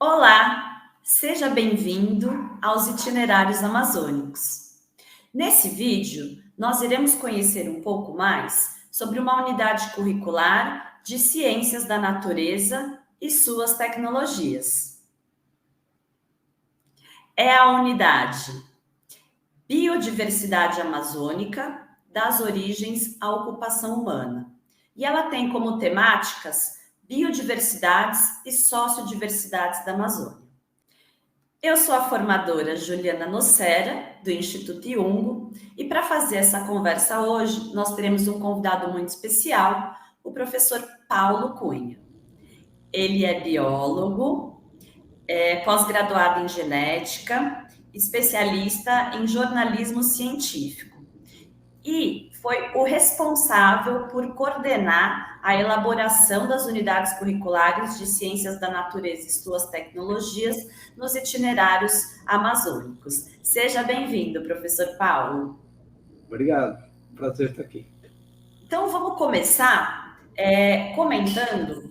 Olá, seja bem-vindo aos itinerários amazônicos. Nesse vídeo, nós iremos conhecer um pouco mais sobre uma unidade curricular de Ciências da Natureza e suas tecnologias. É a unidade Biodiversidade Amazônica, das origens à ocupação humana. E ela tem como temáticas biodiversidades e sociodiversidades da Amazônia. Eu sou a formadora Juliana Nocera, do Instituto Iungo, e para fazer essa conversa hoje, nós teremos um convidado muito especial, o professor Paulo Cunha. Ele é biólogo, pós-graduado em genética, especialista em jornalismo científico e foi o responsável por coordenar a elaboração das unidades curriculares de Ciências da Natureza e suas tecnologias nos itinerários amazônicos. Seja bem-vindo, professor Paulo. Obrigado, prazer estar aqui. Então, vamos começar comentando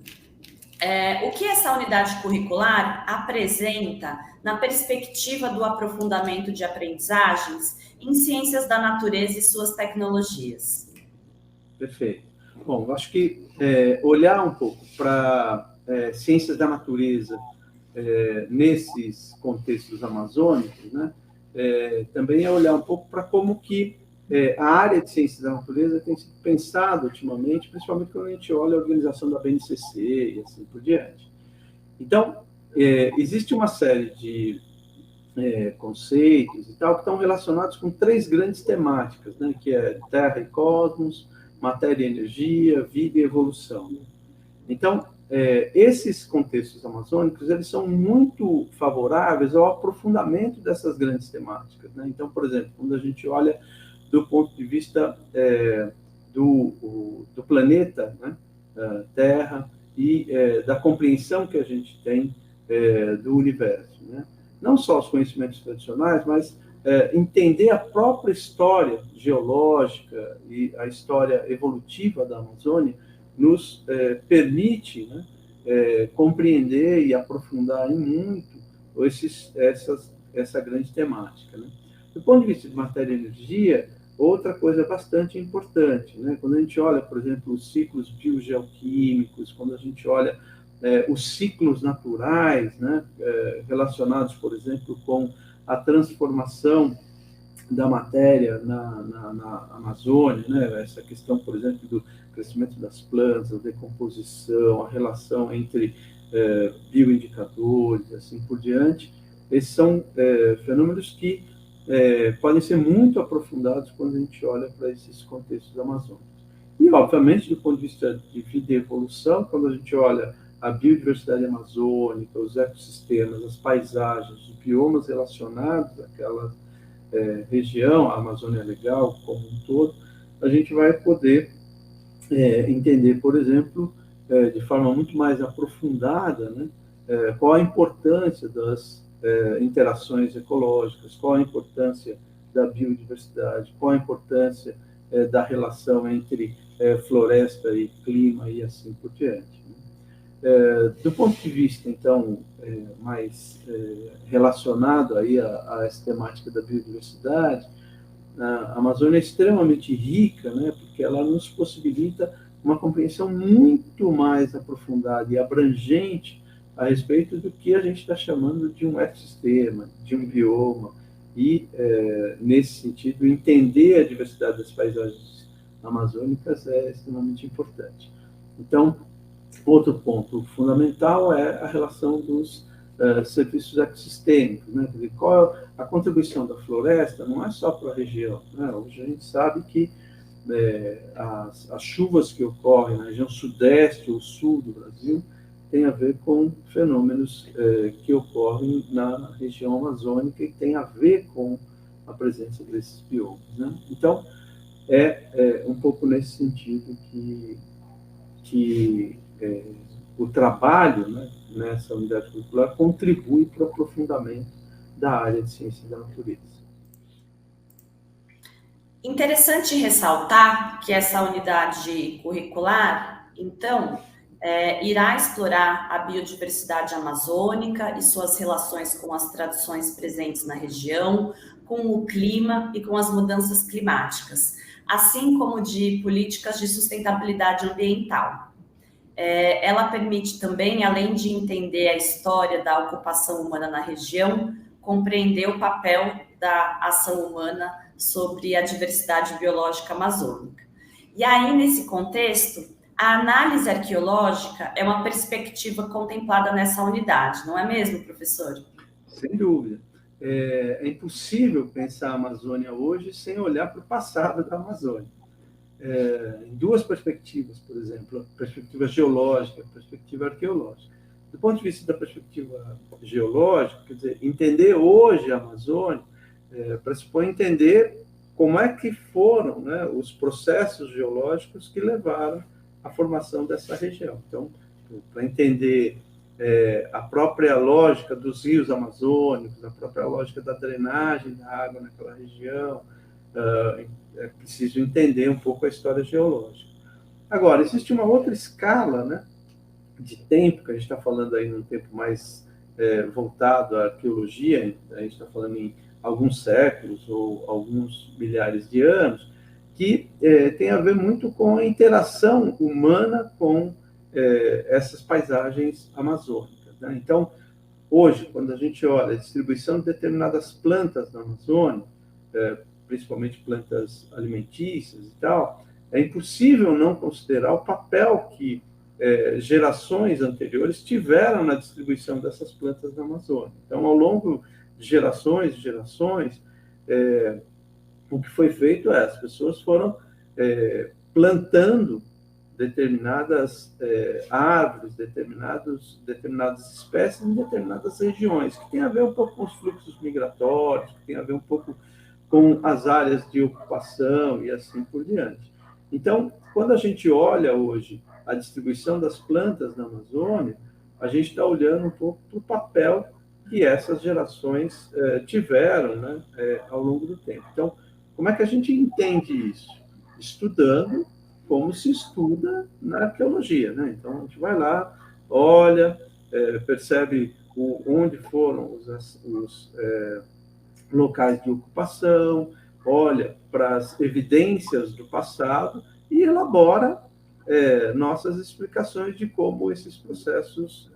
o que essa unidade curricular apresenta na perspectiva do aprofundamento de aprendizagens em ciências da natureza e suas tecnologias. Perfeito. Bom, acho que olhar um pouco para ciências da natureza nesses contextos amazônicos, né, também é olhar um pouco para como que a área de ciências da natureza tem sido pensada ultimamente, principalmente quando a gente olha a organização da BNCC e assim por diante. Então, existe uma série de conceitos e tal que estão relacionados com três grandes temáticas, né, que é Terra e Cosmos, matéria e energia, vida e evolução. Então, esses contextos amazônicos, eles são muito favoráveis ao aprofundamento dessas grandes temáticas, né? Então, por exemplo, quando a gente olha do ponto de vista do planeta, né, Terra, e da compreensão que a gente tem do universo, né? Não só os conhecimentos tradicionais, mas entender a própria história geológica e a história evolutiva da Amazônia nos permite, né, compreender e aprofundar em muito essa grande temática, né? Do ponto de vista de matéria e energia, outra coisa bastante importante, né? Quando a gente olha, por exemplo, os ciclos biogeoquímicos, quando a gente olha os ciclos naturais, né, relacionados, por exemplo, com a transformação da matéria na Amazônia, né, essa questão, por exemplo, do crescimento das plantas, a decomposição, a relação entre bioindicadores, assim por diante, esses são fenômenos que podem ser muito aprofundados quando a gente olha para esses contextos amazônicos. E, obviamente, do ponto de vista de vida e evolução, quando a gente olha a biodiversidade amazônica, os ecossistemas, as paisagens, os biomas relacionados àquela região, a Amazônia Legal como um todo, a gente vai poder entender, por exemplo, de forma muito mais aprofundada, né, qual a importância das interações ecológicas, qual a importância da biodiversidade, qual a importância da relação entre floresta e clima e assim por diante. Do ponto de vista, então, mais relacionado aí a essa temática da biodiversidade, a Amazônia é extremamente rica, né, porque ela nos possibilita uma compreensão muito mais aprofundada e abrangente a respeito do que a gente está chamando de um ecossistema, de um bioma, e, nesse sentido, entender a diversidade das paisagens amazônicas é extremamente importante. Então, outro ponto fundamental é a relação dos serviços ecossistêmicos, né? Quer dizer, qual a contribuição da floresta não é só para a região, né? Hoje a gente sabe que as chuvas que ocorrem na região sudeste ou sul do Brasil têm a ver com fenômenos que ocorrem na região amazônica e tem a ver com a presença desses biomas, né? Então, um pouco nesse sentido que o trabalho, né, nessa unidade curricular contribui para o aprofundamento da área de ciência da natureza. Interessante ressaltar que essa unidade curricular, então, irá explorar a biodiversidade amazônica e suas relações com as tradições presentes na região, com o clima e com as mudanças climáticas, assim como de políticas de sustentabilidade ambiental. Ela permite também, além de entender a história da ocupação humana na região, compreender o papel da ação humana sobre a diversidade biológica amazônica. E aí, nesse contexto, a análise arqueológica é uma perspectiva contemplada nessa unidade, não é mesmo, professor? Sem dúvida. É impossível pensar a Amazônia hoje sem olhar para o passado da Amazônia. Em duas perspectivas, por exemplo, a perspectiva geológica, a perspectiva arqueológica. Do ponto de vista da perspectiva geológica, quer dizer, entender hoje a Amazônia pressupõe entender como é que foram, né, os processos geológicos que levaram à formação dessa região. Então, para entender a própria lógica dos rios amazônicos, a própria lógica da drenagem da água naquela região, é preciso entender um pouco a história geológica. Agora, existe uma outra escala, né, de tempo, que a gente está falando aí num tempo mais voltado à arqueologia, a gente está falando em alguns séculos ou alguns milhares de anos, que tem a ver muito com a interação humana com essas paisagens amazônicas, né? Então, hoje, quando a gente olha a distribuição de determinadas plantas na Amazônia, principalmente plantas alimentícias e tal, é impossível não considerar o papel que gerações anteriores tiveram na distribuição dessas plantas na Amazônia. Então, ao longo de gerações e gerações, o que foi feito as pessoas foram plantando determinadas árvores, determinadas espécies em determinadas regiões, que tem a ver um pouco com os fluxos migratórios, que tem a ver um pouco com as áreas de ocupação e assim por diante. Então, quando a gente olha hoje a distribuição das plantas na Amazônia, a gente está olhando um pouco para o papel que essas gerações tiveram, né, ao longo do tempo. Então, como é que a gente entende isso? Estudando como se estuda na arqueologia, né? Então, a gente vai lá, olha, percebe onde foram os locais de ocupação, olha para as evidências do passado e elabora nossas explicações de como esses processos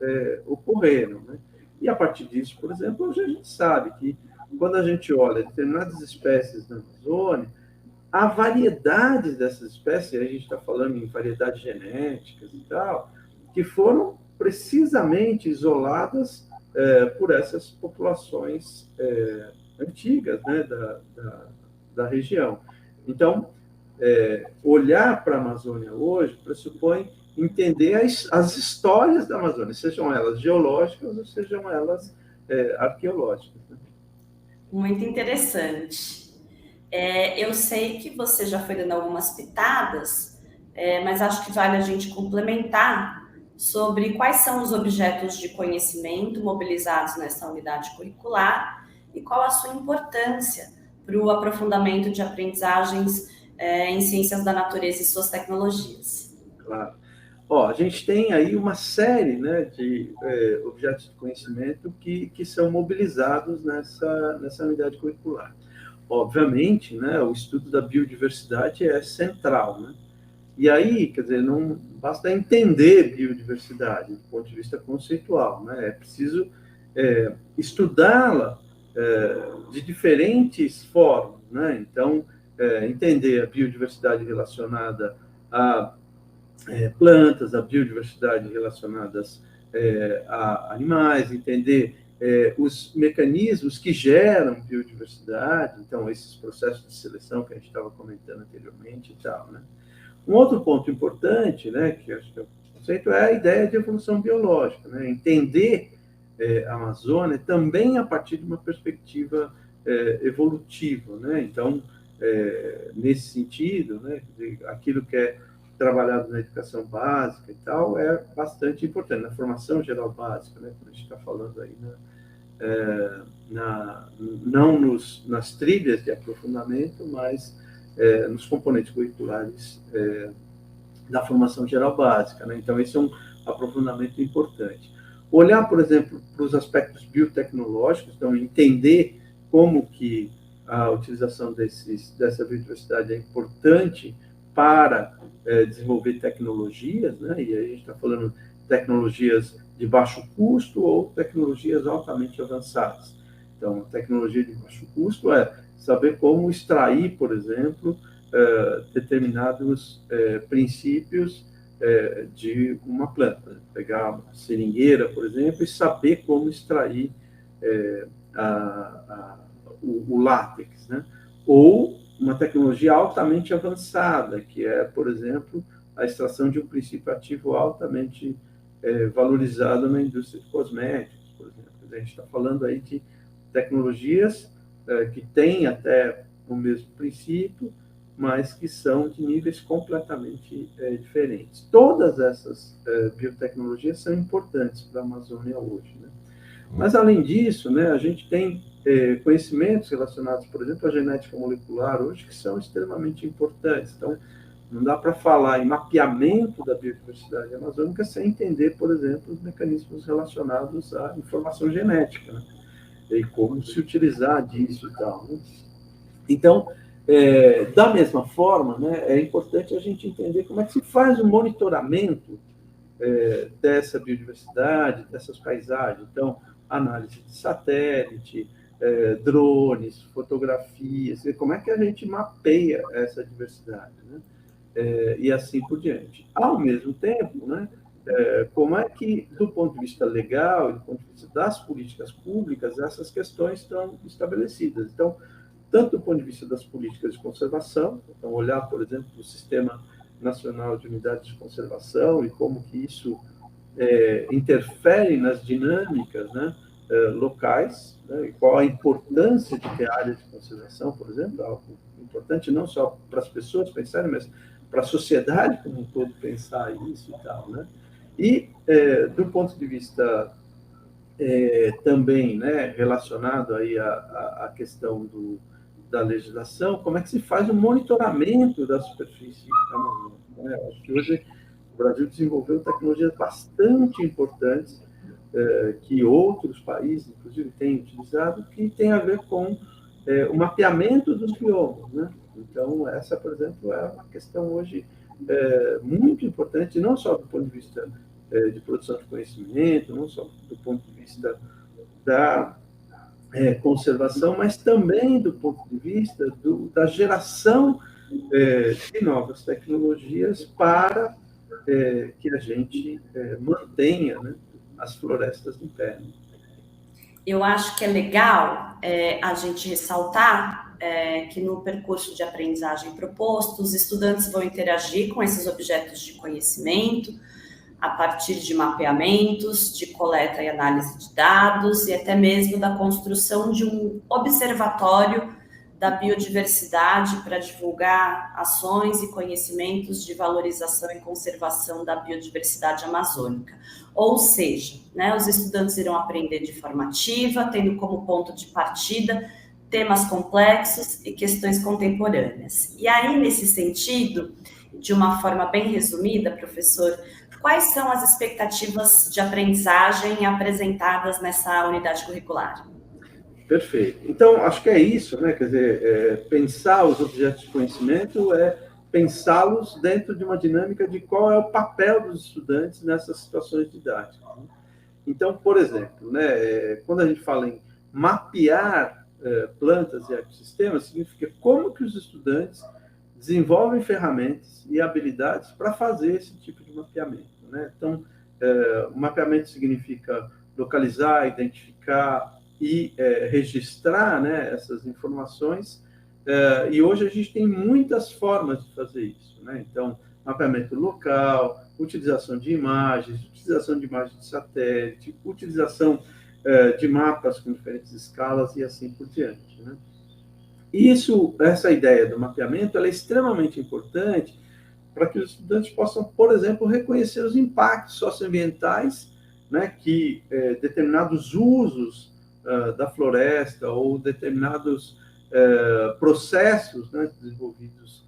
ocorreram, né? E a partir disso, por exemplo, hoje a gente sabe que quando a gente olha determinadas espécies na Amazônia, a variedade dessas espécies, a gente está falando em variedades genéticas e tal, que foram precisamente isoladas por essas populações antigas, né, da região. Então, olhar para a Amazônia hoje pressupõe entender as histórias da Amazônia, sejam elas geológicas ou sejam elas arqueológicas, né? Muito interessante. Eu sei que você já foi dando algumas pitadas, mas acho que vale a gente complementar sobre quais são os objetos de conhecimento mobilizados nessa unidade curricular e qual a sua importância para o aprofundamento de aprendizagens em ciências da natureza e suas tecnologias. Claro. A gente tem aí uma série, né, de objetos de conhecimento que são mobilizados nessa unidade curricular. Obviamente, né, o estudo da biodiversidade é central, né? E aí, quer dizer, não basta entender biodiversidade do ponto de vista conceitual, né? É preciso estudá-la de diferentes formas, né? Então, entender a biodiversidade relacionada a plantas, a biodiversidade relacionadas a animais, entender os mecanismos que geram biodiversidade, então esses processos de seleção que a gente estava comentando anteriormente e tal, né? Um outro ponto importante, né, que acho que é o conceito, é a ideia de evolução biológica, né? Entender a Amazônia também a partir de uma perspectiva evolutiva, né? Então, nesse sentido, né, aquilo que é trabalhado na educação básica e tal é bastante importante, na formação geral básica, né, quando a gente está falando aí, né, não nas trilhas de aprofundamento, mas nos componentes curriculares da formação geral básica, né? Então, esse é um aprofundamento importante. Olhar, por exemplo, para os aspectos biotecnológicos, então, entender como que a utilização dessa biodiversidade é importante para desenvolver tecnologias, né? E aí a gente está falando de tecnologias de baixo custo ou tecnologias altamente avançadas. Então, a tecnologia de baixo custo é saber como extrair, por exemplo, determinados princípios de uma planta. Pegar uma seringueira, por exemplo, e saber como extrair o látex, né? Ou uma tecnologia altamente avançada, que é, por exemplo, a extração de um princípio ativo altamente valorizado na indústria de cosméticos, por exemplo. A gente está falando aí de tecnologias que têm até o mesmo princípio, mas que são de níveis completamente diferentes. Todas essas biotecnologias são importantes para a Amazônia hoje, né? Mas, além disso, né, a gente tem conhecimentos relacionados, por exemplo, à genética molecular hoje, que são extremamente importantes. Então, não dá para falar em mapeamento da biodiversidade amazônica sem entender, por exemplo, os mecanismos relacionados à informação genética, né? E como se utilizar disso e tal, né? Então, da mesma forma, né, é importante a gente entender como é que se faz o monitoramento dessa biodiversidade, dessas paisagens. Então, análise de satélite, drones, fotografias, como é que a gente mapeia essa diversidade, né? E assim por diante. Ao mesmo tempo, né, como é que, do ponto de vista legal e do ponto de vista das políticas públicas, essas questões estão estabelecidas. Então, tanto do ponto de vista das políticas de conservação, então olhar, por exemplo, o Sistema Nacional de Unidades de Conservação e como que isso interfere nas dinâmicas, né, locais, né, e qual a importância de ter áreas de conservação, por exemplo, algo importante não só para as pessoas pensarem, mas para a sociedade como um todo pensar isso e tal, né? E, do ponto de vista também, né, relacionado aí à questão da legislação, como é que se faz o monitoramento da superfície amazônica, né? Acho que hoje o Brasil desenvolveu tecnologias bastante importantes que outros países, inclusive, têm utilizado, que tem a ver com o mapeamento dos biomas, né? Então, essa, por exemplo, é uma questão hoje muito importante, não só do ponto de vista de produção de conhecimento, não só do ponto de vista da conservação, mas também do ponto de vista da geração de novas tecnologias para que a gente mantenha, né, as florestas em pé. Eu acho que é legal a gente ressaltar que no percurso de aprendizagem proposto, os estudantes vão interagir com esses objetos de conhecimento a partir de mapeamentos, de coleta e análise de dados e até mesmo da construção de um observatório da biodiversidade para divulgar ações e conhecimentos de valorização e conservação da biodiversidade amazônica. Ou seja, né, os estudantes irão aprender de forma ativa, tendo como ponto de partida temas complexos e questões contemporâneas. E aí, nesse sentido, de uma forma bem resumida, professor, quais são as expectativas de aprendizagem apresentadas nessa unidade curricular? Perfeito. Então, acho que é isso, né? Quer dizer, pensar os objetos de conhecimento é pensá-los dentro de uma dinâmica de qual é o papel dos estudantes nessas situações didáticas. Então, por exemplo, né, quando a gente fala em mapear plantas e ecossistemas, significa como que os estudantes desenvolvem ferramentas e habilidades para fazer esse tipo de mapeamento, né? Então, o mapeamento significa localizar, identificar e registrar, né, essas informações, e hoje a gente tem muitas formas de fazer isso, né? Então, mapeamento local, utilização de imagens de satélite, utilização de mapas com diferentes escalas e assim por diante, né? Essa ideia do mapeamento, ela é extremamente importante para que os estudantes possam, por exemplo, reconhecer os impactos socioambientais, né, que determinados usos da floresta ou determinados processos, né, desenvolvidos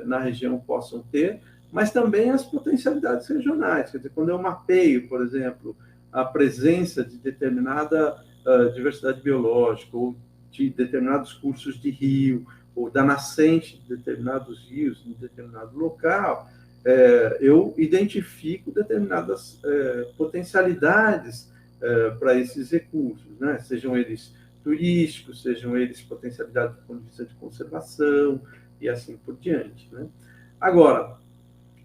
na região possam ter, mas também as potencialidades regionais. Quer dizer, quando eu mapeio, por exemplo, a presença de determinada diversidade biológica, ou de determinados cursos de rio, ou da nascente de determinados rios em determinado local, eu identifico determinadas potencialidades para esses recursos, né? Sejam eles turísticos, sejam eles potencialidade do ponto de vista de conservação e assim por diante, né? Agora,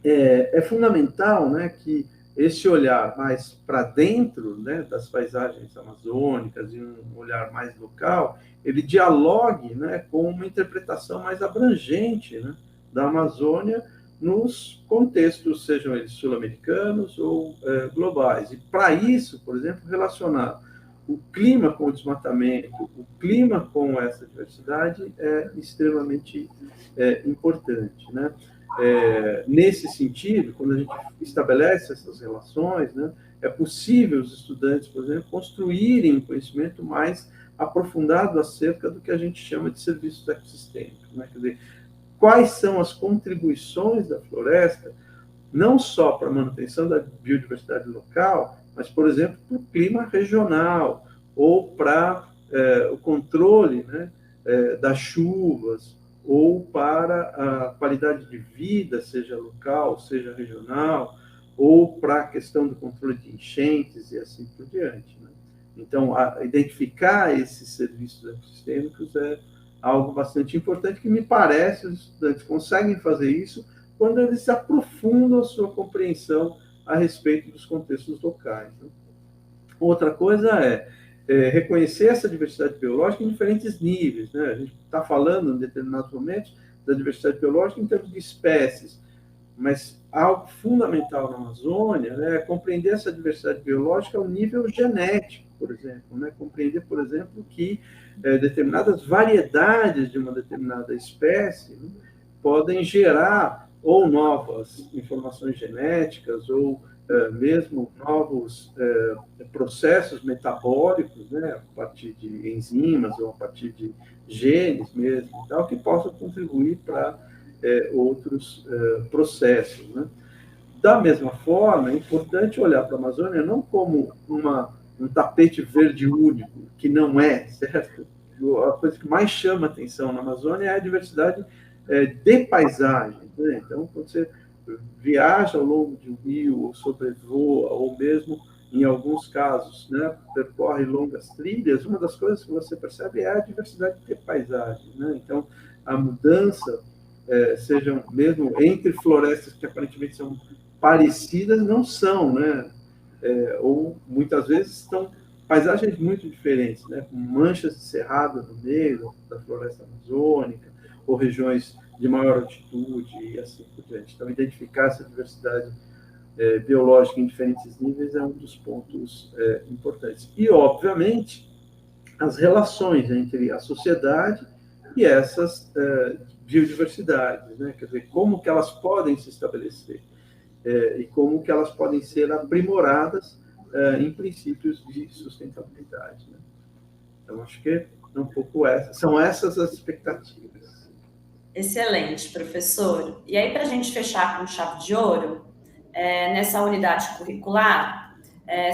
é fundamental, né, que esse olhar mais para dentro, né, das paisagens amazônicas e um olhar mais local, ele dialogue, né, com uma interpretação mais abrangente, né, da Amazônia nos contextos, sejam eles sul-americanos ou globais. E para isso, por exemplo, relacionar o clima com o desmatamento, o clima com essa diversidade é extremamente importante, né? Nesse sentido, quando a gente estabelece essas relações, né, é possível os estudantes, por exemplo, construírem um conhecimento mais aprofundado acerca do que a gente chama de serviços ecossistêmicos, né? Quer dizer, quais são as contribuições da floresta, não só para a manutenção da biodiversidade local, mas, por exemplo, para o clima regional, ou para o controle, né, das chuvas, ou para a qualidade de vida, seja local, seja regional, ou para a questão do controle de enchentes e assim por diante, né? Então, identificar esses serviços ecossistêmicos é algo bastante importante, que me parece que os estudantes conseguem fazer isso quando eles aprofundam a sua compreensão a respeito dos contextos locais, né? Outra coisa reconhecer essa diversidade biológica em diferentes níveis, né? A gente está falando, em determinados momentos, da diversidade biológica em termos de espécies, mas algo fundamental na Amazônia, né, é compreender essa diversidade biológica ao nível genético, por exemplo, né? Compreender, por exemplo, que determinadas variedades de uma determinada espécie, né, podem gerar ou novas informações genéticas, ou mesmo novos processos metabólicos, né, a partir de enzimas ou a partir de genes mesmo, tal, que possam contribuir para outros processos, né? Da mesma forma, é importante olhar para a Amazônia não como um tapete verde único, que não é, certo? A coisa que mais chama atenção na Amazônia é a diversidade de paisagens, né? Então, quando você viaja ao longo de um rio, ou sobrevoa, ou mesmo, em alguns casos, né, percorre longas trilhas, uma das coisas que você percebe é a diversidade de paisagens, né? Então, a mudança, sejam mesmo entre florestas que aparentemente são parecidas, não são, né? Ou muitas vezes estão paisagens muito diferentes, né? Com manchas de cerrado no meio da floresta amazônica, ou regiões de maior altitude e assim por diante. Então, identificar essa diversidade biológica em diferentes níveis é um dos pontos importantes. E, obviamente, as relações entre a sociedade e essas biodiversidades, né? Quer dizer, como que elas podem se estabelecer e como que elas podem ser aprimoradas em princípios de sustentabilidade, né? Então, acho que é um pouco são essas as expectativas. Excelente, professor. E aí, para a gente fechar com chave de ouro, nessa unidade curricular,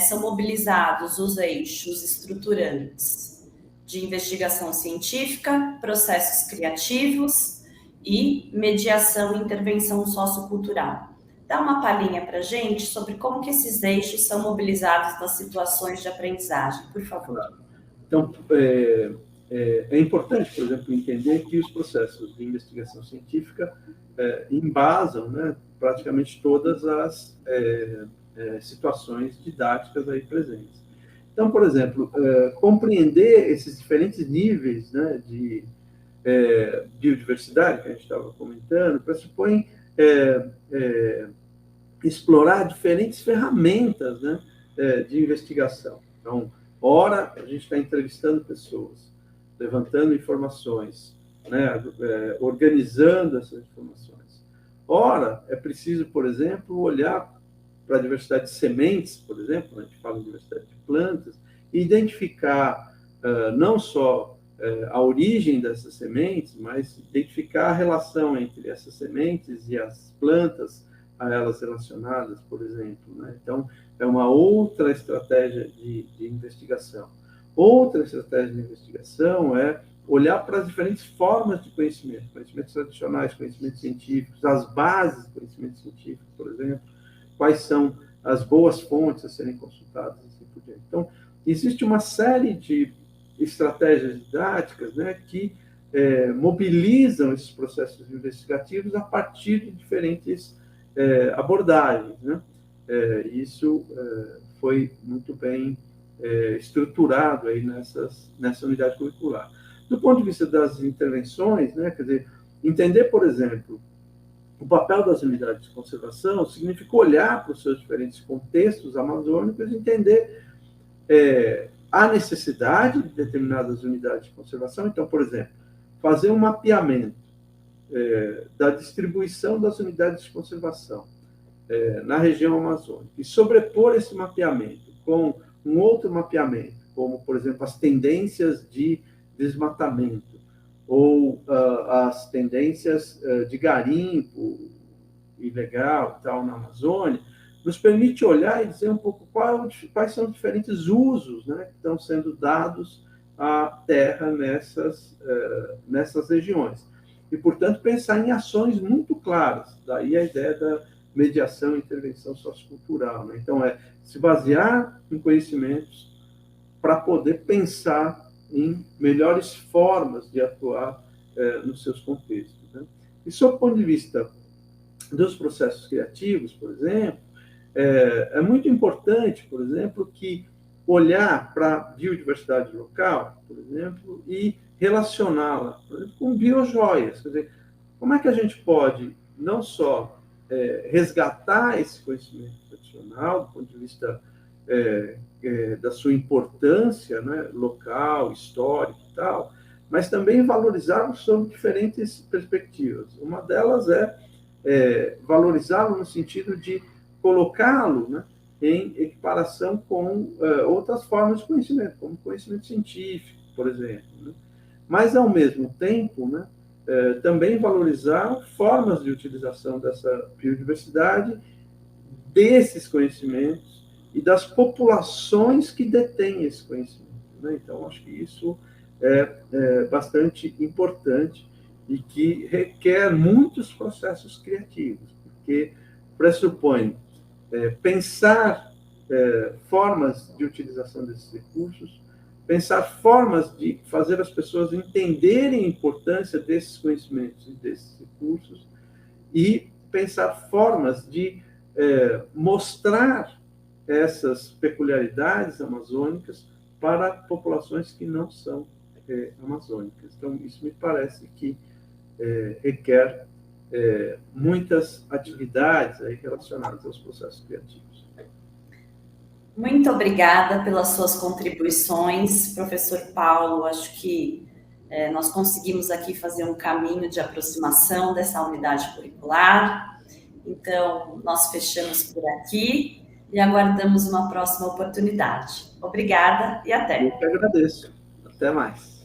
são mobilizados os eixos estruturantes de investigação científica, processos criativos e mediação e intervenção sociocultural. Dá uma palhinha para a gente sobre como que esses eixos são mobilizados nas situações de aprendizagem, por favor. Então, é importante, por exemplo, entender que os processos de investigação científica embasam, né, praticamente todas as situações didáticas aí presentes. Então, por exemplo, compreender esses diferentes níveis, né, de biodiversidade que a gente estava comentando pressupõe explorar diferentes ferramentas, né, de investigação. Então, ora, a gente está entrevistando pessoas, levantando informações, né, organizando essas informações. Ora, é preciso, por exemplo, olhar para a diversidade de sementes, por exemplo, a gente fala em diversidade de plantas, e identificar não só a origem dessas sementes, mas identificar a relação entre essas sementes e as plantas a elas relacionadas, por exemplo, né? Então, é uma outra estratégia de investigação. Outra estratégia de investigação é olhar para as diferentes formas de conhecimento, conhecimentos tradicionais, conhecimentos científicos, as bases do conhecimento científico, por exemplo, quais são as boas fontes a serem consultadas, assim por diante. Então, existe uma série de estratégias didáticas, né, que mobilizam esses processos investigativos a partir de diferentes abordagens, né? Isso foi muito bem estruturado aí nessa unidade curricular. Do ponto de vista das intervenções, né, quer dizer, entender, por exemplo, o papel das unidades de conservação significa olhar para os seus diferentes contextos amazônicos e entender a necessidade de determinadas unidades de conservação. Então, por exemplo, fazer um mapeamento da distribuição das unidades de conservação na região amazônica e sobrepor esse mapeamento com um outro mapeamento, como, por exemplo, as tendências de desmatamento ou as tendências de garimpo ilegal e tal na Amazônia, nos permite olhar e dizer um pouco quais são os diferentes usos, né, que estão sendo dados à terra nessas regiões. E, portanto, pensar em ações muito claras. Daí a ideia da mediação e intervenção sociocultural, né? Então, se basear em conhecimentos para poder pensar em melhores formas de atuar nos seus contextos, né? E, sob o ponto de vista dos processos criativos, por exemplo, é muito importante, por exemplo, que olhar para a biodiversidade local, por exemplo, e relacioná-la, por exemplo, com biojoias. Quer dizer, como é que a gente pode não só resgatar esse conhecimento tradicional, do ponto de vista da sua importância, né, local, histórica e tal, mas também valorizá-lo sob diferentes perspectivas. Uma delas valorizá-lo no sentido de colocá-lo, né, em equiparação com outras formas de conhecimento, como conhecimento científico, por exemplo, né? Mas, ao mesmo tempo, né, também valorizar formas de utilização dessa biodiversidade, desses conhecimentos e das populações que detêm esse conhecimento, né? Então, acho que isso é bastante importante e que requer muitos processos criativos, porque pressupõe pensar formas de utilização desses recursos, pensar formas de fazer as pessoas entenderem a importância desses conhecimentos e desses recursos e pensar formas de mostrar essas peculiaridades amazônicas para populações que não são amazônicas. Então, isso me parece que requer muitas atividades aí relacionadas aos processos criativos. Muito obrigada pelas suas contribuições, professor Paulo. Acho que nós conseguimos aqui fazer um caminho de aproximação dessa unidade curricular. Então, nós fechamos por aqui e aguardamos uma próxima oportunidade. Obrigada e até. Eu que agradeço. Até mais.